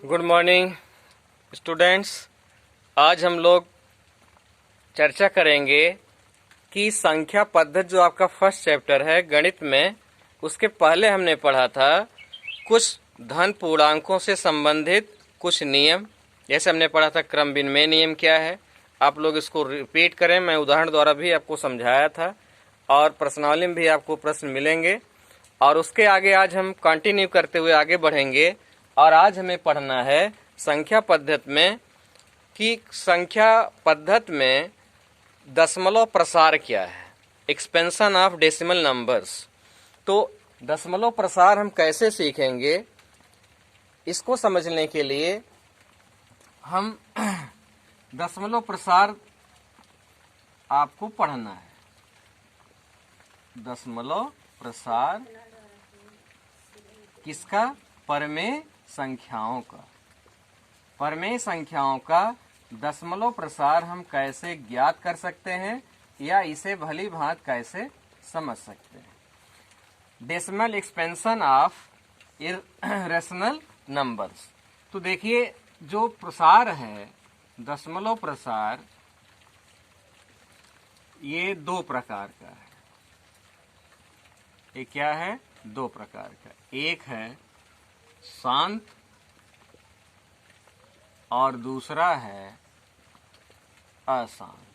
Good morning students. आज हम लोग चर्चा करेंगे कि संख्या पद्धति जो आपका फर्स्ट चैप्टर है गणित में, उसके पहले हमने पढ़ा था कुछ धन पूर्णांकों से संबंधित कुछ नियम। जैसे हमने पढ़ा था क्रम विनिमय नियम क्या है, आप लोग इसको रिपीट करें। मैं उदाहरण द्वारा भी आपको समझाया था और प्रश्नावली में भी आपको प्रश्न मिलेंगे। और उसके आगे आज हम कंटिन्यू करते हुए आगे बढ़ेंगे और आज हमें पढ़ना है संख्या पद्धति में कि संख्या पद्धति में दशमलव प्रसार क्या है, एक्सपेंशन ऑफ डेसिमल नंबर्स। तो दशमलव प्रसार हम कैसे सीखेंगे, इसको समझने के लिए हम दशमलव प्रसार आपको पढ़ना है। दशमलव प्रसार किसका? परमेय संख्याओं का। परमेय संख्याओं का दशमलव प्रसार हम कैसे ज्ञात कर सकते हैं या इसे भली भांति कैसे समझ सकते हैं। Decimal expansion of irrational numbers. तो देखिए, जो प्रसार है दशमलव प्रसार, ये दो प्रकार का है। ये क्या है? दो प्रकार का। एक है शांत और दूसरा है अशांत।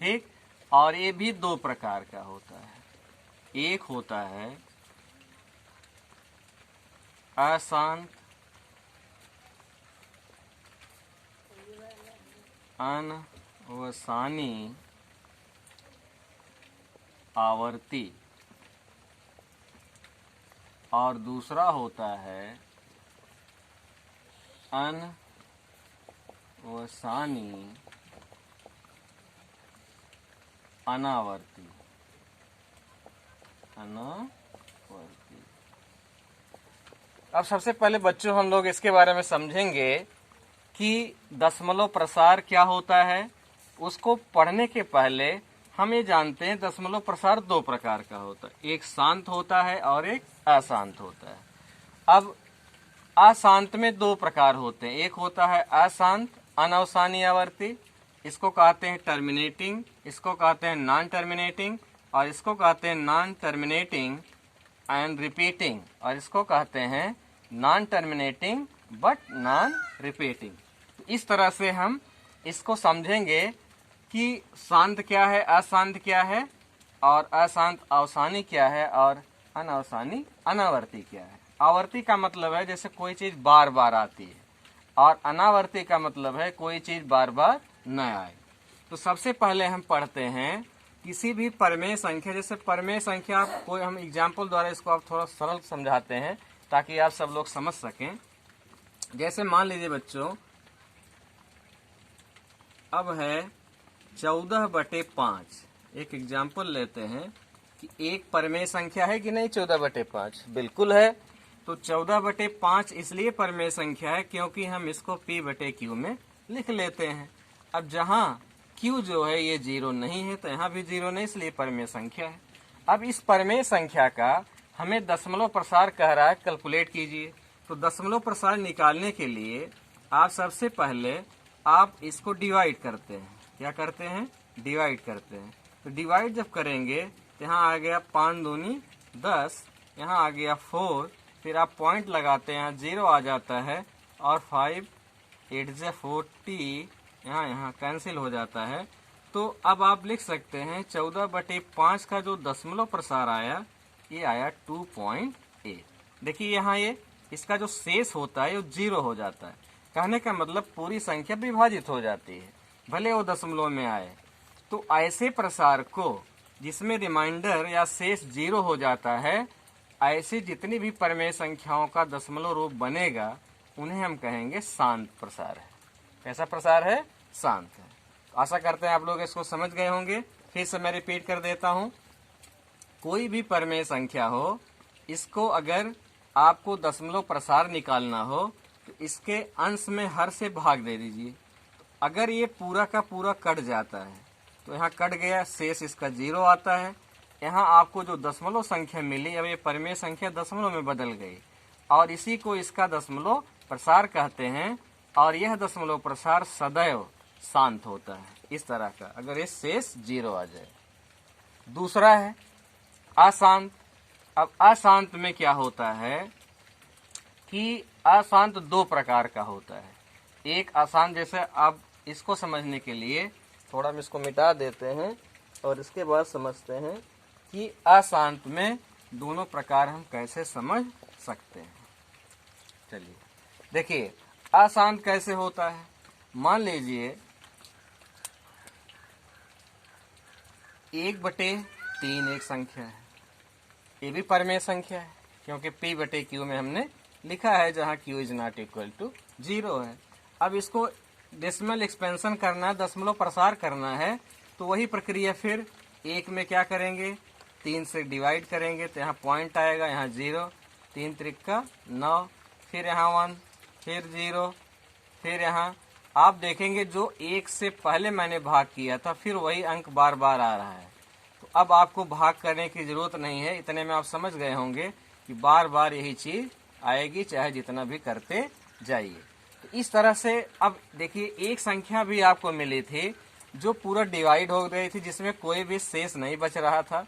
ठीक? और ये भी दो प्रकार का होता है। एक होता है अशांत अनवसानी आवर्ती और दूसरा होता है अनवसानी अनावर्ती। अब सबसे पहले बच्चों हम लोग इसके बारे में समझेंगे कि दशमलव प्रसार क्या होता है। उसको पढ़ने के पहले हम ये जानते हैं दशमलव प्रसार दो प्रकार का होता है, एक शांत होता है और एक अशांत होता है। अब अशांत में दो प्रकार होते हैं। एक होता है अशांत अनवसानी आवर्ती, इसको कहते हैं टर्मिनेटिंग, इसको कहते हैं नॉन टर्मिनेटिंग, और इसको कहते हैं नॉन टर्मिनेटिंग एंड रिपीटिंग, और इसको कहते हैं non terminating but non repeating. इस तरह से हम इसको समझेंगे कि शांत क्या है, अशांत क्या है, और अशांत अवसानी क्या है, और अनवसानी अनावर्ती क्या है। आवर्ती का मतलब है जैसे कोई चीज बार बार आती है, और अनावर्ती का मतलब है कोई चीज बार बार न आए। तो सबसे पहले हम पढ़ते हैं किसी भी परमेय संख्या। जैसे परमेय संख्या कोई हम एग्जाम्पल द्वारा इसको आप थोड़ा सरल समझाते हैं ताकि आप सब लोग समझ सकें। जैसे मान लीजिए बच्चों, अब है 14/5। एक एग्जाम्पल लेते हैं कि एक परमेय संख्या है कि नहीं 14/5? बिल्कुल है। तो 14/5 इसलिए परमेय संख्या है क्योंकि हम इसको p/q में लिख लेते हैं। अब जहाँ q जो है ये 0 नहीं है तो यहाँ भी 0 नहीं, इसलिए परमेय संख्या है। अब इस परमेय संख्या का हमें दशमलव प्रसार कह रहा है, कैलकुलेट कीजिए। तो दशमलव प्रसार निकालने के लिए आप सबसे पहले आप इसको डिवाइड करते हैं। क्या करते हैं? डिवाइड करते हैं। तो डिवाइड जब करेंगे तो यहाँ आ गया 5 दूनी 10, यहाँ आ गया 4, फिर आप पॉइंट लगाते हैं, यहाँ 0 आ जाता है, और 5 8 से 40, यहाँ कैंसिल हो जाता है। तो अब आप लिख सकते हैं 14/5 का जो दशमलव प्रसार आया ये आया 2.8। देखिए यहाँ ये इसका जो शेष होता है वो 0 हो जाता है। कहने का मतलब पूरी संख्या विभाजित हो जाती है, भले वो दशमलव में आए। तो ऐसे प्रसार को जिसमें रिमाइंडर या शेष 0 हो जाता है, ऐसी जितनी भी परमेय संख्याओं का दशमलव रूप बनेगा उन्हें हम कहेंगे शांत प्रसार है। कैसा प्रसार है? शांत है। आशा करते हैं आप लोग इसको समझ गए होंगे। फिर से मैं रिपीट कर देता हूँ। कोई भी परमेय संख्या हो, इसको अगर आपको दशमलव प्रसार निकालना हो तो इसके अंश में हर से भाग दे दीजिए। अगर ये पूरा का पूरा कट जाता है तो यहाँ कट गया, शेष इसका 0 आता है। यहाँ आपको जो दशमलव संख्या मिली, अब ये परमेय संख्या दशमलव में बदल गई, और इसी को इसका दशमलव प्रसार कहते हैं। और यह दशमलव प्रसार सदैव शांत होता है, इस तरह का, अगर ये शेष 0 आ जाए। दूसरा है अशांत। अब अशांत में क्या होता है कि अशांत 2 प्रकार का होता है। एक अशांत, जैसे अब इसको समझने के लिए थोड़ा हम इसको मिटा देते हैं और इसके बाद समझते हैं कि अशांत में दोनों प्रकार हम कैसे समझ सकते हैं। चलिए देखिए अशांत कैसे होता है। मान लीजिए 1/3 एक संख्या है, ये भी परमेय संख्या है क्योंकि p/q में हमने लिखा है जहां q is not equal to 0 है। अब इसको डेसिमल एक्सपेंशन करना है, दशमलव प्रसार करना है, तो वही प्रक्रिया फिर 1 में क्या करेंगे, 3 से डिवाइड करेंगे तो यहाँ पॉइंट आएगा, यहाँ 0, 3 त्रिका 9, फिर यहाँ 1, फिर 0, फिर यहाँ आप देखेंगे जो 1 से पहले मैंने भाग किया था फिर वही अंक बार बार आ रहा है। तो अब आपको भाग करने की जरूरत नहीं है, इतने में आप समझ गए होंगे कि बार बार यही चीज आएगी चाहे जितना भी करते जाइए। तो इस तरह से अब देखिए एक संख्या भी आपको मिली थी जो पूरा डिवाइड हो गई थी, जिसमें कोई भी शेष नहीं बच रहा था,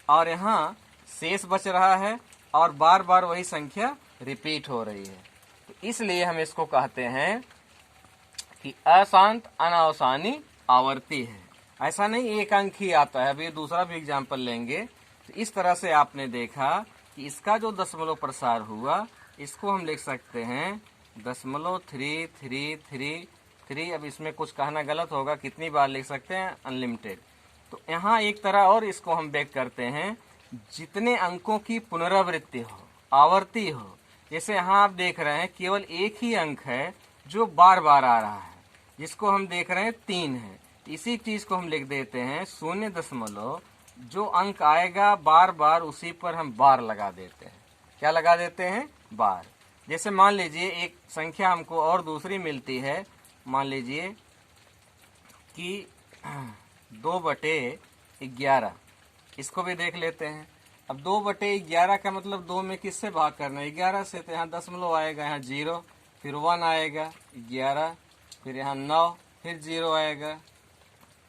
और यहाँ शेष बच रहा है और बार बार वही संख्या रिपीट हो रही है। तो इसलिए हम इसको कहते हैं कि अशांत अनावसानी आवर्ती है। ऐसा नहीं एक अंक ही आता है। अभी दूसरा भी एग्जाम्पल लेंगे तो इस तरह से आपने देखा कि इसका जो दशमलव प्रसार हुआ इसको हम लिख सकते हैं 0.33333। अब इसमें कुछ कहना गलत होगा, कितनी बार लिख सकते हैं, अनलिमिटेड। तो यहाँ एक तरह और इसको हम व्यक्त करते हैं, जितने अंकों की पुनरावृत्ति हो, आवर्ती हो। जैसे यहाँ आप देख रहे हैं केवल एक ही अंक है जो बार बार आ रहा है, जिसको हम देख रहे हैं 3 है। इसी चीज को हम लिख देते हैं 0 जो अंक आएगा बार बार उसी पर हम बार लगा देते हैं। क्या लगा देते हैं, बार। जैसे मान लीजिए एक संख्या हमको और दूसरी मिलती है, मान लीजिए कि 2/11, इसको भी देख लेते हैं। अब 2/11 का मतलब 2 में किससे भाग करना है, 11 से। तो यहाँ दशमलव आएगा, यहाँ 0, फिर 1 आएगा 11, फिर यहाँ 9, फिर 0 आएगा,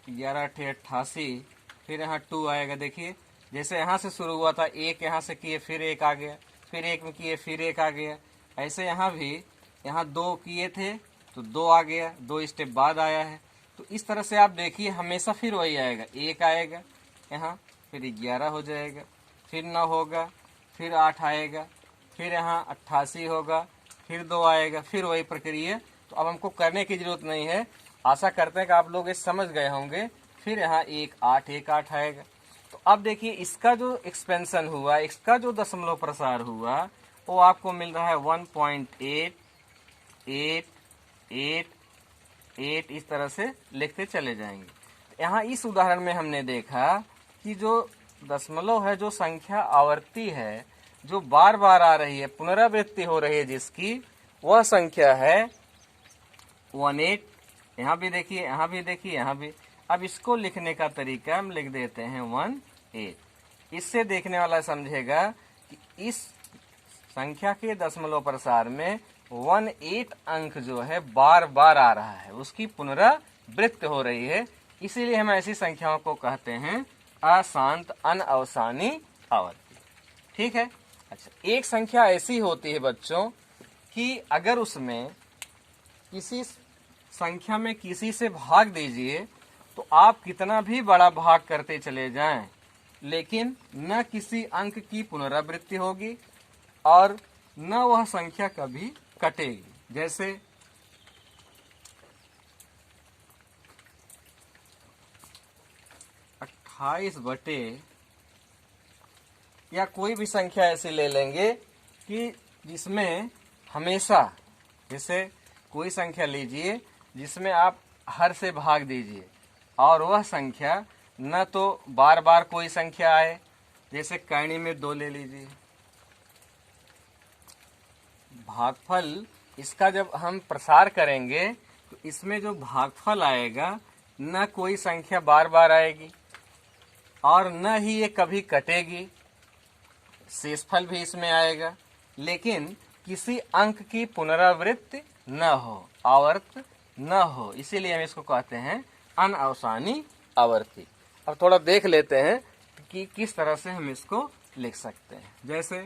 11×8 88, फिर यहाँ 2 आएगा। देखिए जैसे यहाँ से शुरू हुआ था, 1 यहाँ से किए फिर 1 आ गया, फिर 1 में किए फिर 1 आ गया। ऐसे यहाँ भी, यहाँ 2 किए थे तो 2 आ गया, 2 स्टेप बाद आया है। तो इस तरह से आप देखिए हमेशा फिर वही आएगा, 1 आएगा यहाँ, फिर 11 हो जाएगा, फिर 9 होगा, फिर 8 आएगा, फिर यहाँ 88 होगा, फिर 2 आएगा, फिर वही प्रक्रिया। तो अब हमको करने की जरूरत नहीं है, आशा करते हैं कि आप लोग ये समझ गए होंगे। फिर यहाँ 1 8 आएगा। तो अब देखिए इसका जो एक्सपेंशन हुआ, इसका जो दशमलव प्रसार हुआ, वो आपको मिल रहा है 1.8888। इस तरह से लिखते चले जाएंगे। यहाँ इस उदाहरण में हमने देखा कि जो दशमलव है, जो संख्या आवर्ती है, जो बार बार आ रही है, पुनरावृत्ति हो रही है जिसकी, वह संख्या है 18। यहाँ भी देखिए, यहाँ भी देखिए, यहाँ भी। अब इसको लिखने का तरीका हम लिख देते हैं 18। इससे देखने वाला समझेगा कि इस संख्या के दशमलव प्रसार में 18 अंक जो है बार बार आ रहा है, उसकी पुनरावृत्ति हो रही है। इसीलिए हम ऐसी संख्याओं को कहते हैं अशांत अनअवसानी आवर्ती। ठीक है। अच्छा, एक संख्या ऐसी होती है बच्चों कि अगर उसमें किसी संख्या में किसी से भाग दीजिए तो आप कितना भी बड़ा भाग करते चले जाएं, लेकिन न किसी अंक की पुनरावृत्ति होगी और न वह संख्या कभी कटेगी। जैसे 28 या कोई भी संख्या ऐसी ले लेंगे कि जिसमें हमेशा, जैसे कोई संख्या लीजिए जिसमें आप हर से भाग दीजिए और वह संख्या न तो बार बार कोई संख्या आए, जैसे कैणी में 2 ले लीजिए। भागफल इसका जब हम प्रसार करेंगे तो इसमें जो भागफल आएगा न कोई संख्या बार बार आएगी और न ही ये कभी कटेगी, शेषफल भी इसमें आएगा। लेकिन किसी अंक की पुनरावृत्ति न हो, आवर्त न हो, इसीलिए हम इसको कहते हैं अनअवसानी आवर्ती। अब थोड़ा देख लेते हैं कि किस तरह से हम इसको लिख सकते हैं। जैसे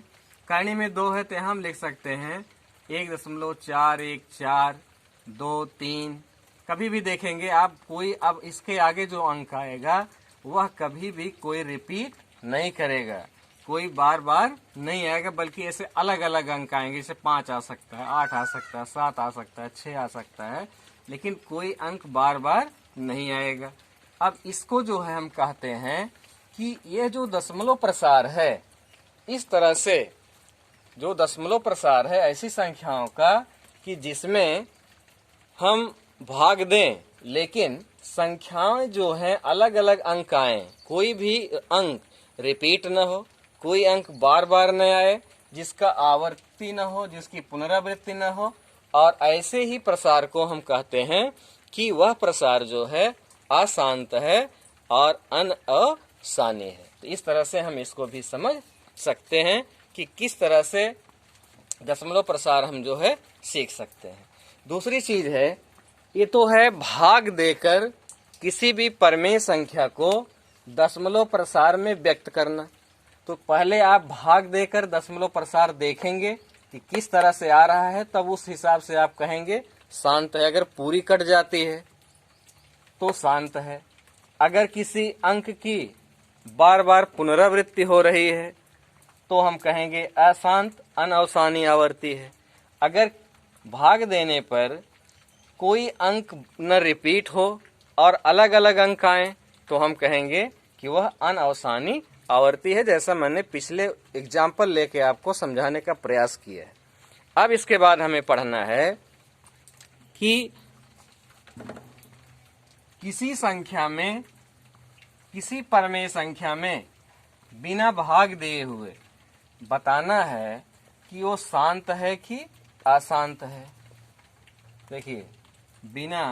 करणी में 2 है तो हम लिख सकते हैं 1.414 2 3। कभी भी देखेंगे आप कोई अब इसके आगे जो अंक आएगा वह कभी भी कोई रिपीट नहीं करेगा, कोई बार बार नहीं आएगा, बल्कि ऐसे अलग अलग अंक आएंगे। जैसे 5 आ सकता है, 8 आ सकता है, 7 आ सकता है, 6 आ सकता है, लेकिन कोई अंक बार बार नहीं आएगा। अब इसको जो है हम कहते हैं कि यह जो दशमलव प्रसार है, इस तरह से जो दशमलव प्रसार है ऐसी संख्याओं का कि जिसमें हम भाग दें लेकिन संख्याएं जो हैं अलग अलग अंक आए, कोई भी अंक रिपीट न हो, कोई अंक बार बार न आए, जिसका आवर्ती न हो, जिसकी पुनरावृत्ति न हो, और ऐसे ही प्रसार को हम कहते हैं कि वह प्रसार जो है अशांत है और अनअवसानी है। तो इस तरह से हम इसको भी समझ सकते हैं कि किस तरह से दशमलव प्रसार हम जो है सीख सकते हैं। दूसरी चीज है, ये तो है भाग देकर किसी भी परमेय संख्या को दशमलव प्रसार में व्यक्त करना। तो पहले आप भाग देकर दशमलव प्रसार देखेंगे कि किस तरह से आ रहा है, तब उस हिसाब से आप कहेंगे शांत है। अगर पूरी कट जाती है तो शांत है, अगर किसी अंक की बार बार पुनरावृत्ति हो रही है तो हम कहेंगे अशांत अनअवसानी आवर्ती है। अगर भाग देने पर कोई अंक न रिपीट हो और अलग अलग अंक आए तो हम कहेंगे कि वह अनअवसानी आवर्ती है, जैसा मैंने पिछले एग्जाम्पल लेके आपको समझाने का प्रयास किया है। अब इसके बाद हमें पढ़ना है कि किसी संख्या में, किसी परमेय संख्या में बिना भाग दिए हुए बताना है कि वो शांत है कि अशांत है। देखिए, बिना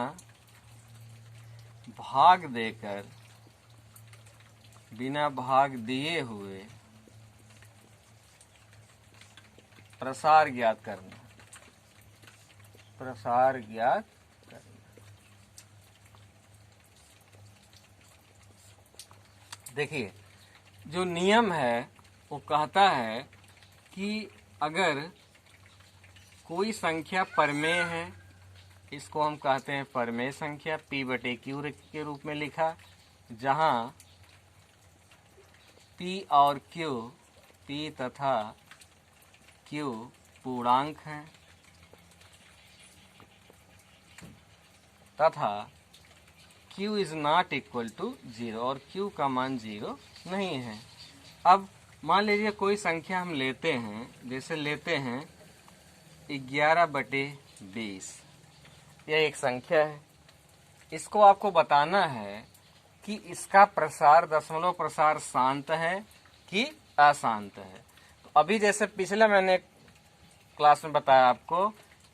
भाग देकर, बिना भाग दिए हुए प्रसार ज्ञात करना, प्रसार ज्ञात करना। देखिए, जो नियम है वो कहता है कि अगर कोई संख्या परमेय है, इसको हम कहते हैं परमेय संख्या, P/Q के रूप में लिखा, जहां P और Q, P तथा Q पूर्णांक हैं तथा Q is not equal to 0 और Q का मान 0 नहीं है। अब मान लीजिए कोई संख्या हम लेते हैं, जैसे लेते हैं 11/20, यह एक संख्या है। इसको आपको बताना है कि इसका प्रसार, दशमलव प्रसार शांत है कि अशांत है। तो अभी जैसे पिछले मैंने क्लास में बताया आपको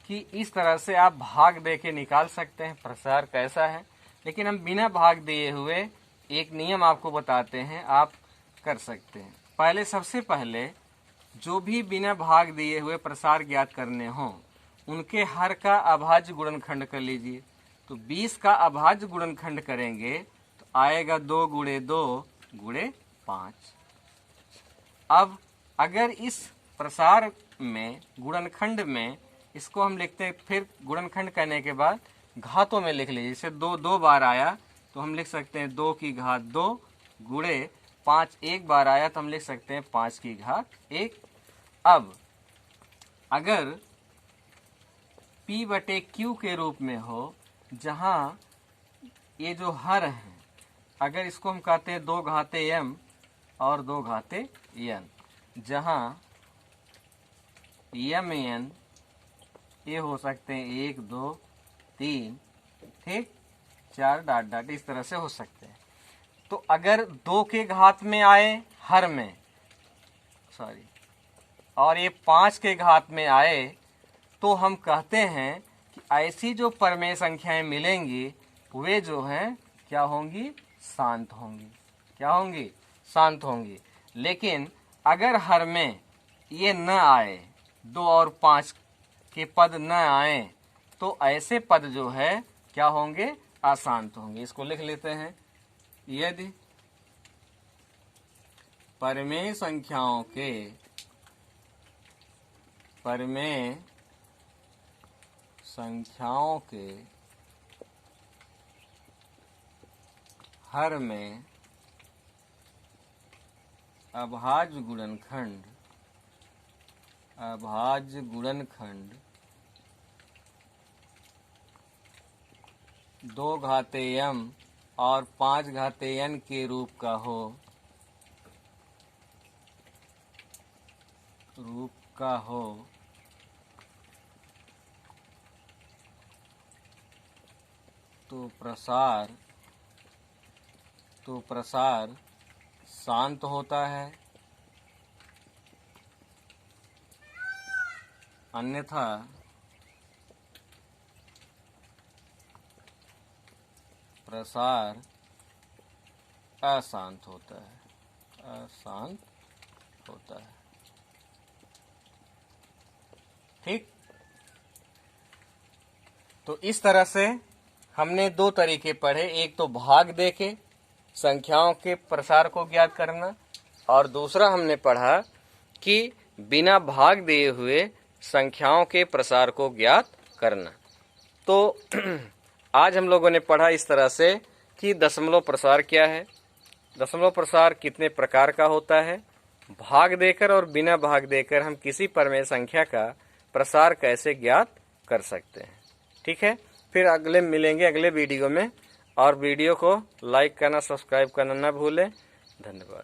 कि इस तरह से आप भाग दे के निकाल सकते हैं प्रसार कैसा है, लेकिन हम बिना भाग दिए हुए एक नियम आपको बताते हैं, आप कर सकते हैं। पहले, सबसे पहले जो भी बिना भाग दिए हुए प्रसार ज्ञात करने हों उनके हर का अभाज्य गुणनखंड कर लीजिए। तो 20 का अभाज्य गुणनखंड करेंगे तो आएगा 2 × 2 × 5। अब अगर इस प्रसार में, गुणनखंड में, इसको हम लिखते हैं, फिर गुणनखंड करने के बाद घातों में लिख लीजिए। जैसे 2 2 बार आया तो हम लिख सकते हैं 2 की घात 2 × 5 एक बार आया तो हम लिख सकते हैं 5 की घात 1। अब अगर P/Q के रूप में हो, जहां ये जो हर है, अगर इसको हम कहते हैं 2 घाते m और 2 घाते n, जहां m n ये हो सकते हैं 1 2 3 ठीक 4 डॉट डॉट, इस तरह से हो सकते हैं। तो अगर 2 के घात में आए हर में, सॉरी, और ये 5 के घात में आए तो हम कहते हैं कि ऐसी जो परमेय संख्याएं मिलेंगी वे जो हैं क्या होंगी, शांत होंगी। क्या होंगी, शांत होंगी। लेकिन अगर हर में ये न आए, 2 और 5 के पद न आए तो ऐसे पद जो है क्या होंगे, अशांत होंगे। इसको लिख लेते हैं। यदि परमेय संख्याओं के हर में अभाज्य गुणनखंड 2 घाते m और 5 घाते n के रूप का हो तो प्रसार शांत होता है, अन्यथा प्रसार अशांत होता है। ठीक। तो इस तरह से हमने 2 तरीके पढ़े, एक तो भाग देके संख्याओं के प्रसार को ज्ञात करना, और दूसरा हमने पढ़ा कि बिना भाग दिए हुए संख्याओं के प्रसार को ज्ञात करना। तो आज हम लोगों ने पढ़ा इस तरह से कि दशमलव प्रसार क्या है, दशमलव प्रसार कितने प्रकार का होता है, भाग देकर और बिना भाग देकर हम किसी परमेय संख्या का प्रसार कैसे ज्ञात कर सकते हैं। ठीक है, फिर अगले मिलेंगे अगले वीडियो में, और वीडियो को लाइक करना, सब्सक्राइब करना ना भूलें। धन्यवाद।